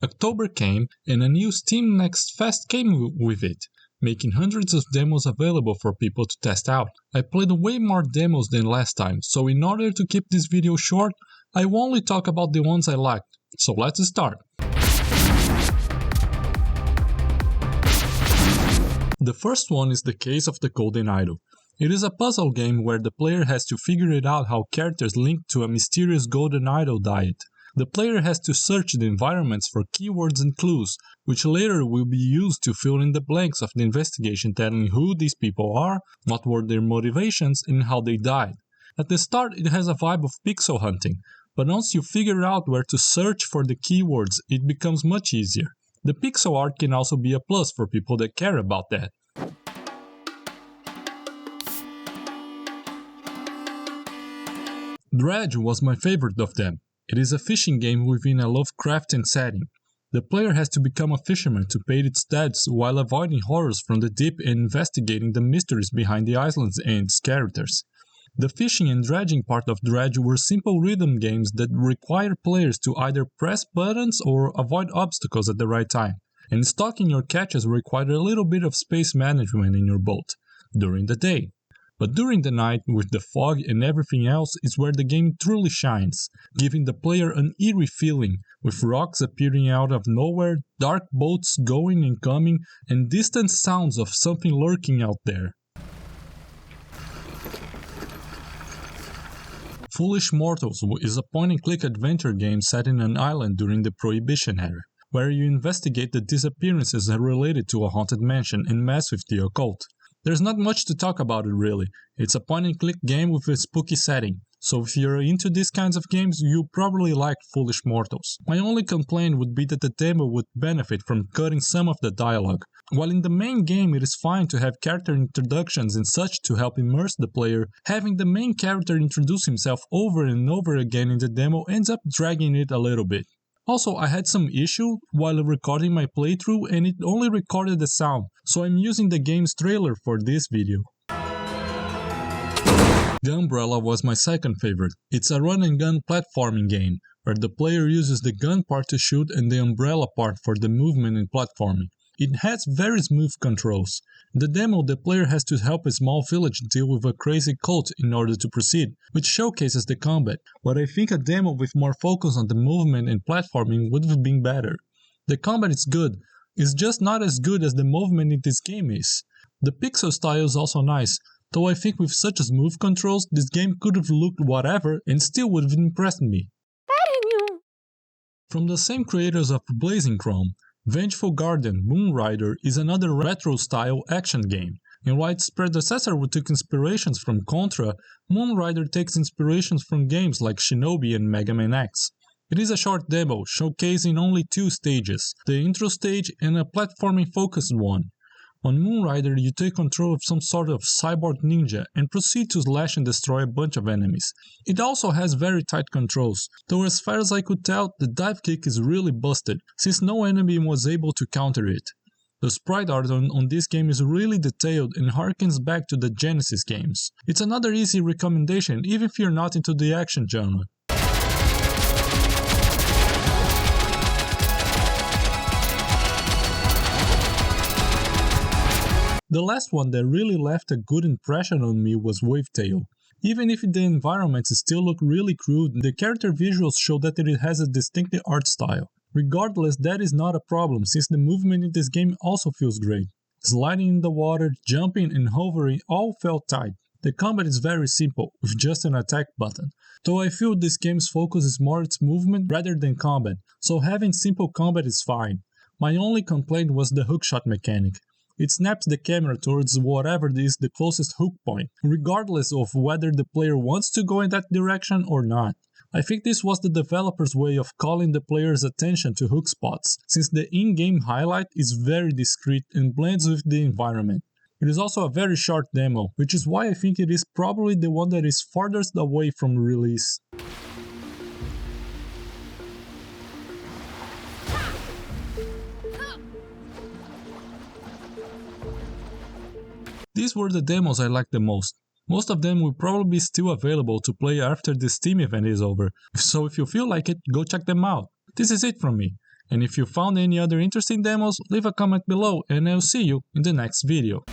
October came, and a new Steam Next Fest came with it, making hundreds of demos available for people to test out. I played way more demos than last time, so in order to keep this video short, I will only talk about the ones I liked. So let's start. The first one is the case of the Golden Idol. It is a puzzle game where the player has to figure it out how characters linked to a mysterious golden idol died. The player has to search the environments for keywords and clues, which later will be used to fill in the blanks of the investigation telling who these people are, what were their motivations, and how they died. At the start it has a vibe of pixel hunting, but once you figure out where to search for the keywords, it becomes much easier. The pixel art can also be a plus for people that care about that. Dredge was my favorite of them. It is a fishing game within a Lovecraftian setting. The player has to become a fisherman to pay its debts while avoiding horrors from the deep and investigating the mysteries behind the islands and its characters. The fishing and dredging part of Dredge were simple rhythm games that require players to either press buttons or avoid obstacles at the right time, and stocking your catches required a little bit of space management in your boat during the day. But during the night, with the fog and everything else, is where the game truly shines, giving the player an eerie feeling, with rocks appearing out of nowhere, dark boats going and coming, and distant sounds of something lurking out there. Foolish Mortals is a point-and-click adventure game set in an island during the Prohibition era, where you investigate the disappearances related to a haunted mansion and mess with the occult. There's not much to talk about it really. It's a point-and-click game with a spooky setting, so if you're into these kinds of games, you'll probably like Foolish Mortals. My only complaint would be that the demo would benefit from cutting some of the dialogue. While in the main game it is fine to have character introductions and such to help immerse the player, having the main character introduce himself over and over again in the demo ends up dragging it a little bit. Also, I had some issue while recording my playthrough and it only recorded the sound, so I'm using the game's trailer for this video. Gunbrella was my second favorite. It's a run-and-gun platforming game, where the player uses the gun part to shoot and the umbrella part for the movement and platforming. It has very smooth controls. In the demo, the player has to help a small village deal with a crazy cult in order to proceed, which showcases the combat, but I think a demo with more focus on the movement and platforming would have been better. The combat is good, it's just not as good as the movement in this game is. The pixel style is also nice, though I think with such smooth controls, this game could have looked whatever and still would have impressed me. From the same creators of Blazing Chrome, Vengeful Garden Moonrider is another retro-style action game. And while its predecessor took inspirations from Contra, Moonrider takes inspirations from games like Shinobi and Mega Man X. It is a short demo, showcasing only 2 stages, the intro stage and a platforming-focused one. On Moonrider, you take control of some sort of cyborg ninja and proceed to slash and destroy a bunch of enemies. It also has very tight controls, though as far as I could tell, the dive kick is really busted, since no enemy was able to counter it. The sprite art on this game is really detailed and harkens back to the Genesis games. It's another easy recommendation even if you're not into the action genre. The last one that really left a good impression on me was Wavetail. Even if the environments still look really crude, the character visuals show that it has a distinctive art style. Regardless, that is not a problem since the movement in this game also feels great. Sliding in the water, jumping and hovering all felt tight. The combat is very simple, with just an attack button, though I feel this game's focus is more its movement rather than combat, so having simple combat is fine. My only complaint was the hookshot mechanic. It snaps the camera towards whatever is the closest hook point, regardless of whether the player wants to go in that direction or not. I think this was the developer's way of calling the player's attention to hook spots, since the in-game highlight is very discreet and blends with the environment. It is also a very short demo, which is why I think it is probably the one that is farthest away from release. These were the demos I liked the most. Most of them will probably be still available to play after the Steam event is over, so if you feel like it, go check them out. This is it from me, And if you found any other interesting demos, leave a comment below and I'll see you in the next video.